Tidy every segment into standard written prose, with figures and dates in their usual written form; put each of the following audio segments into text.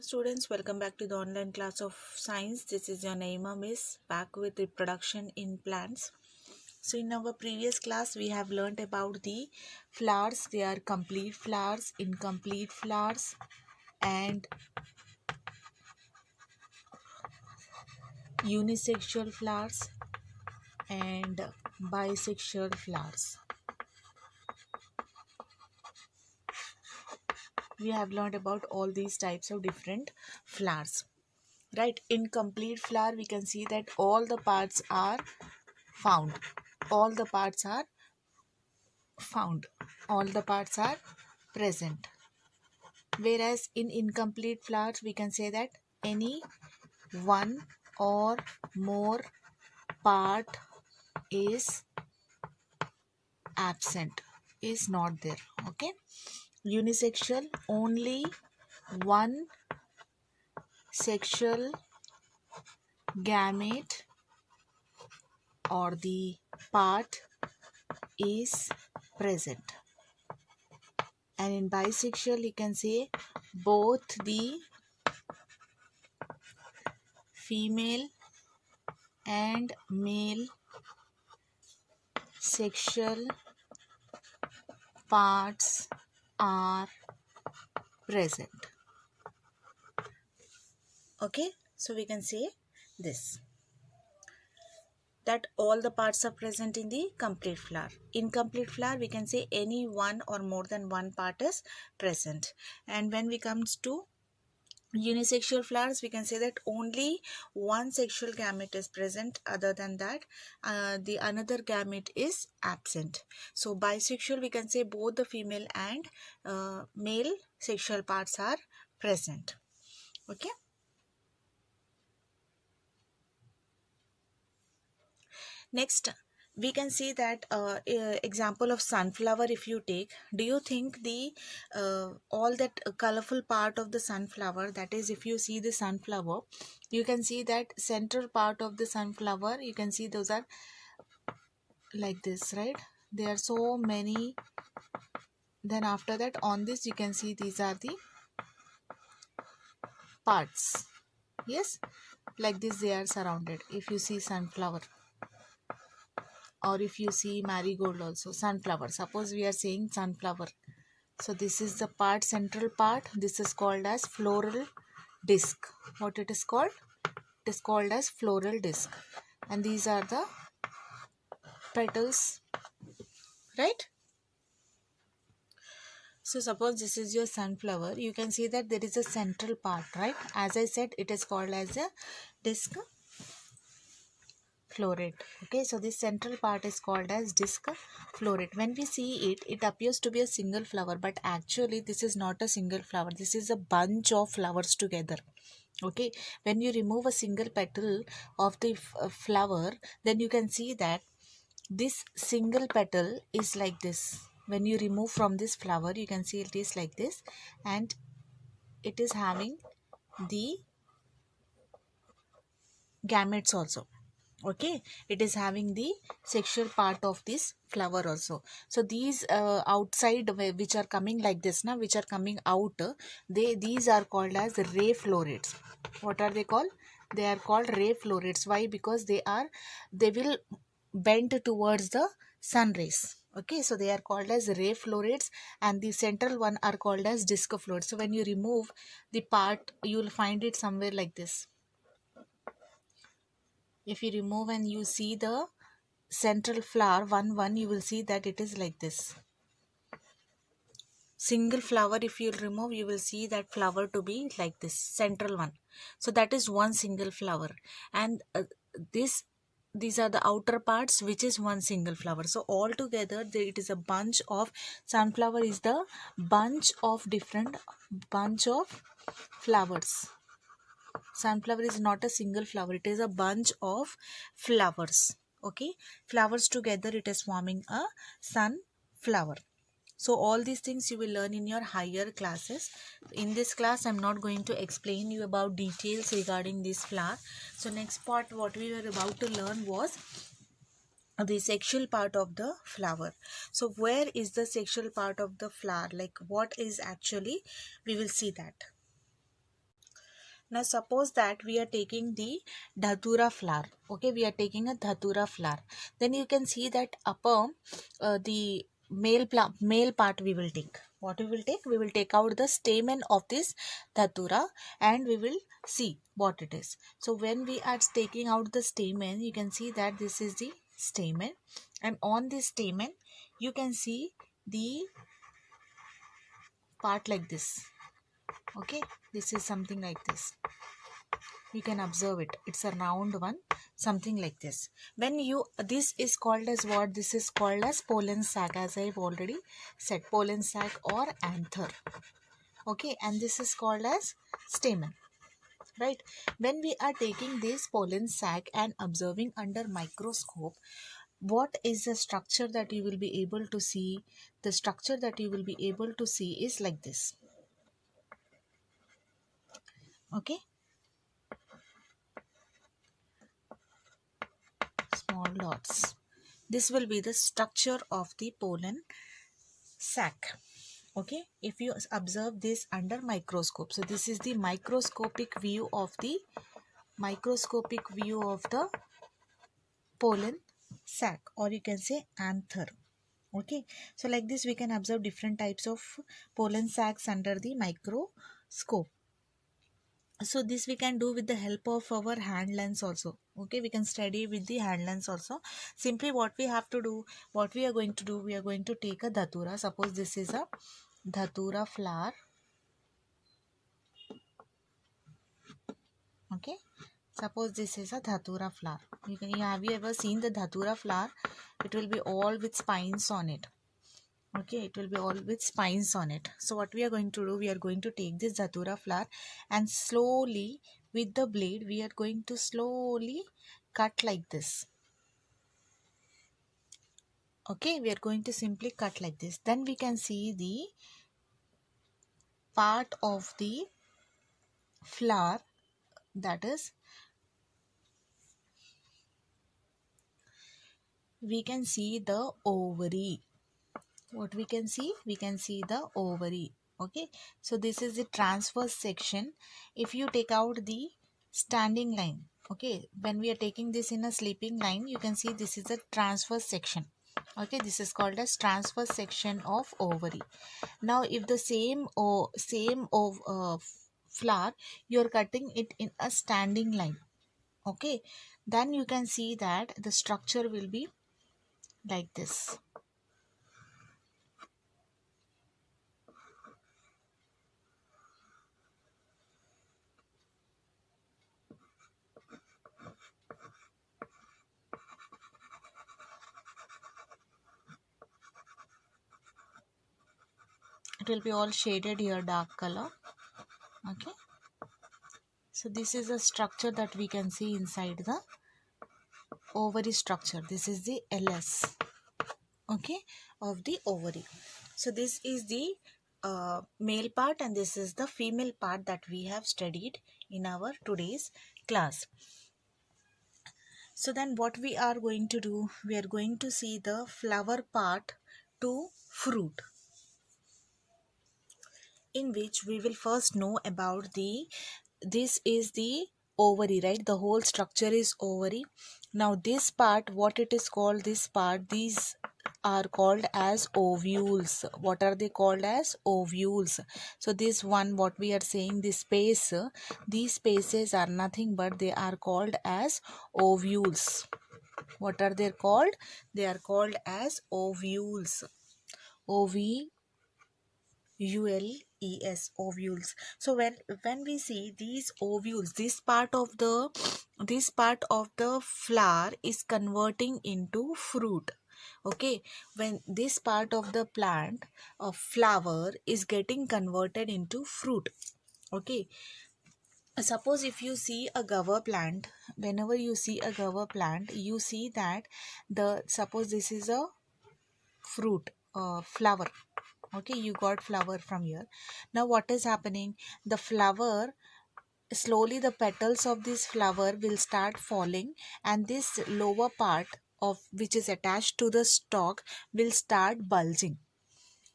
Students, welcome back to the online class of science. This is your Naima Miss, back with reproduction in plants. So in our previous class we have learnt about the flowers. They are complete flowers, incomplete flowers and unisexual flowers and bisexual flowers. We have learned about all these types of different flowers. Right, incomplete flower, we can see that all the parts are found. All the parts are found. All the parts are present. Whereas in incomplete flowers, we can say that any one or more part is absent, is not there. Okay. Unisexual, only one sexual gamete or the part is present. And in bisexual, you can say both the female and male sexual parts are present. Okay, so we can say this, that all the parts are present in the complete flower. Incomplete flower, we can say any one or more than one part is present. And when we comes to unisexual flowers, we can say that only one sexual gamete is present. Other than that, the another gamete is absent. So bisexual, we can say both the female and male sexual parts are present. Okay. Next, we can see that example of sunflower. If you take, do you think the all that colorful part of the sunflower, that is, if you see the sunflower, you can see that central part of the sunflower, you can see those are like this, right? There are so many. Then after that, on this you can see these are the parts. Yes, like this they are surrounded. If you see sunflower, or if you see marigold also, sunflower, suppose we are saying sunflower, so this is the part, central part. This is called as floral disc. What it is called? It is called as floral disc. And these are the petals, right? So suppose this is your sunflower, you can see that there is a central part, right? As I said, it is called as a disc floret. Okay, so this central part is called as disc floret. When we see it, it appears to be a single flower, but actually this is not a single flower. This is a bunch of flowers together. Okay, when you remove a single petal of the flower, then you can see that this single petal is like this. When you remove from this flower, you can see it is like this, and it is having the gametes also. Okay, it is having the sexual part of this flower also. So these outside which are coming like this now, which are coming out, these are called as ray florets. What are they called? They are called ray florets. Why? Because they will bend towards the sun rays. Okay, so they are called as ray florets, and the central one are called as disc florets. So when you remove the part, you will find it somewhere like this. If you remove and you see the central flower, one, you will see that it is like this. Single flower, if you remove, you will see that flower to be like this, central one. So that is one single flower. And these are the outer parts, which is one single flower. So all together, it is a bunch of, sunflower is the bunch of different bunch of flowers. Sunflower is not a single flower, it is a bunch of flowers. Okay, flowers together, it is forming a sunflower. So all these things you will learn in your higher classes. In this class, I'm not going to explain you about details regarding this flower. So next part, what we were about to learn was the sexual part of the flower. So where is the sexual part of the flower? Like what is actually, we will see that. Now suppose that we are taking the dhatura flower. Okay, we are taking a dhatura flower. Then you can see that upper the male part we will take. What we will take? We will take out the stamen of this dhatura and we will see what it is. So when we are taking out the stamen, you can see that this is the stamen, and on this stamen you can see the part like this. Okay, this is something like this. You can observe it, it's a round one, something like this. When you, this is called as what? This is called as pollen sac, as I've already said, pollen sac or anther. Okay, and this is called as stamen, right? When we are taking this pollen sac and observing under microscope, what is the structure that you will be able to see? The structure that you will be able to see is like this. Okay, small dots. This will be the structure of the pollen sac. Okay, if you observe this under microscope, so this is the microscopic view of the pollen sac, or you can say anther. Okay, so like this we can observe different types of pollen sacs under the microscope. So this we can do with the help of our hand lens also. Okay, we can study with the hand lens also. Simply what we have to do, what we are going to do, we are going to take a dhatura. Suppose this is a dhatura flower. Okay, suppose this is a dhatura flower. Have you ever seen the dhatura flower? It will be all with spines on it. Okay, it will be all with spines on it. So what we are going to do, we are going to take this dhatura flower and slowly with the blade we are going to slowly cut like this. Okay, we are going to simply cut like this. Then we can see the part of the flower, that is, we can see the ovary. What we can see? We can see the ovary. Okay, so this is the transverse section. If you take out the standing line, okay, when we are taking this in a sleeping line, you can see this is a transverse section. Okay, this is called as transverse section of ovary. Now if the same flower, you are cutting it in a standing line, okay, then you can see that the structure will be like this. It will be all shaded here, dark color. Okay, so this is a structure that we can see inside the ovary structure. This is the LS, okay, of the ovary. So this is the male part and this is the female part that we have studied in our today's class. So then what we are going to do, we are going to see the flower part to fruit, in which we will first know about the, this is the ovary, right? The whole structure is ovary. Now this part, what it is called, this part, these are called as ovules. What are they called as? Ovules. So this one, what we are saying, this space, these spaces are nothing but they are called as ovules. What are they called? They are called as ovules. Ovules. So when we see these ovules, this part of the flower is converting into fruit. Okay, when this part of the plant of flower is getting converted into fruit. Okay, suppose if you see a guava plant, whenever you see a guava plant, you see that the, suppose this is a fruit, flower. Okay, you got flower from here. Now what is happening? The flower, slowly the petals of this flower will start falling and this lower part of which is attached to the stalk will start bulging.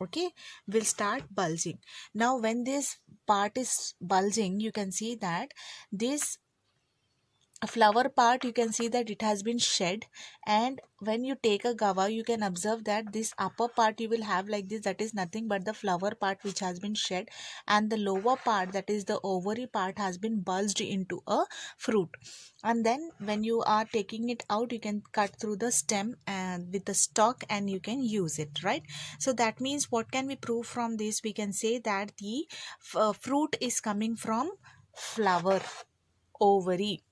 okay, will start bulging. Now when this part is bulging, you can see that this flower part, you can see that it has been shed. And when you take a guava, you can observe that this upper part you will have like this, that is nothing but the flower part which has been shed, and the lower part, that is the ovary part, has been bulged into a fruit. And then when you are taking it out, you can cut through the stem and with the stalk, and you can use it, right? So that means, what can we prove from this? We can say that the fruit is coming from flower, ovary.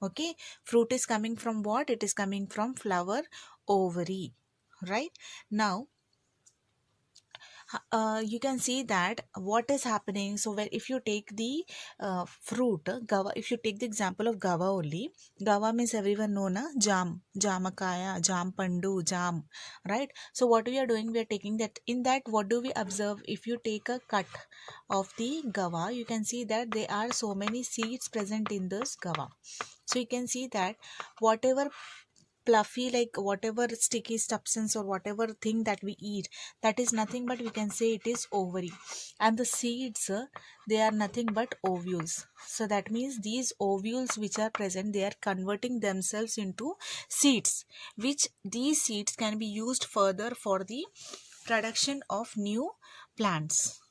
Okay, fruit is coming from what? It is coming from flower, ovary, right? Now you can see that what is happening. So where, if you take the fruit, guava, if you take the example of guava only, guava means everyone know na, jam, jamakaya, jam pandu, jam, right? So what we are doing, we are taking that. In that, what do we observe? If you take a cut of the guava, you can see that there are so many seeds present in this guava. So you can see that whatever fluffy, like whatever sticky substance or whatever thing that we eat, that is nothing but, we can say, it is ovary. And the seeds, they are nothing but ovules. So that means these ovules which are present, they are converting themselves into seeds, which these seeds can be used further for the production of new plants.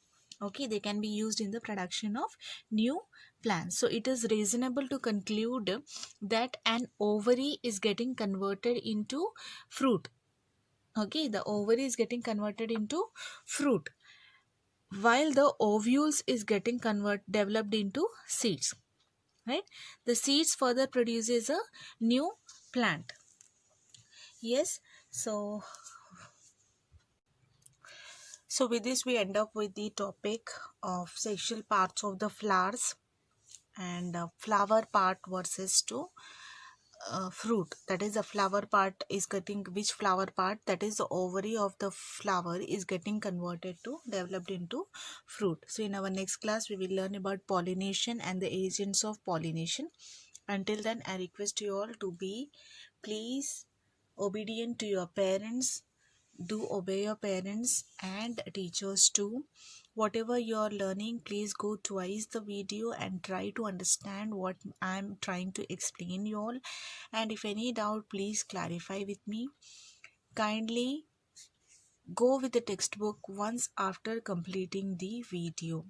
Okay, they can be used in the production of new plants. So it is reasonable to conclude that an ovary is getting converted into fruit. Okay, the ovary is getting converted into fruit, while the ovules is getting developed into seeds, right? The seeds further produces a new plant. Yes. So with this, we end up with the topic of sexual parts of the flowers, and flower part versus to fruit. That is, the flower part is getting, which flower part, that is the ovary of the flower, is getting converted to, developed into fruit. So in our next class, we will learn about pollination and the agents of pollination. Until then, I request you all to be, please, obedient to your parents. Do obey your parents and teachers too. Whatever you are learning, please go twice the video and try to understand what I'm trying to explain you all. And if any doubt, please clarify with me. Kindly go with the textbook once after completing the video.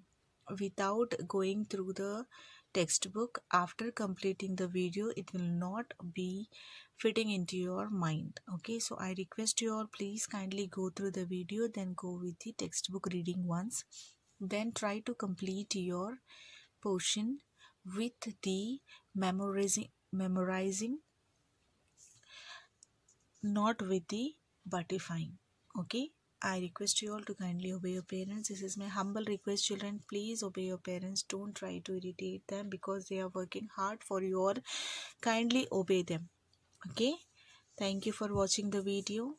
Without going through the textbook after completing the video, it will not be fitting into your mind. Okay, so I request you all, please kindly go through the video, then go with the textbook reading once, then try to complete your portion with the memorizing, not with the buttifying. Okay, I request you all to kindly obey your parents. This is my humble request, children. Please obey your parents. Don't try to irritate them because they are working hard for you all. Kindly obey them. Okay, thank you for watching the video.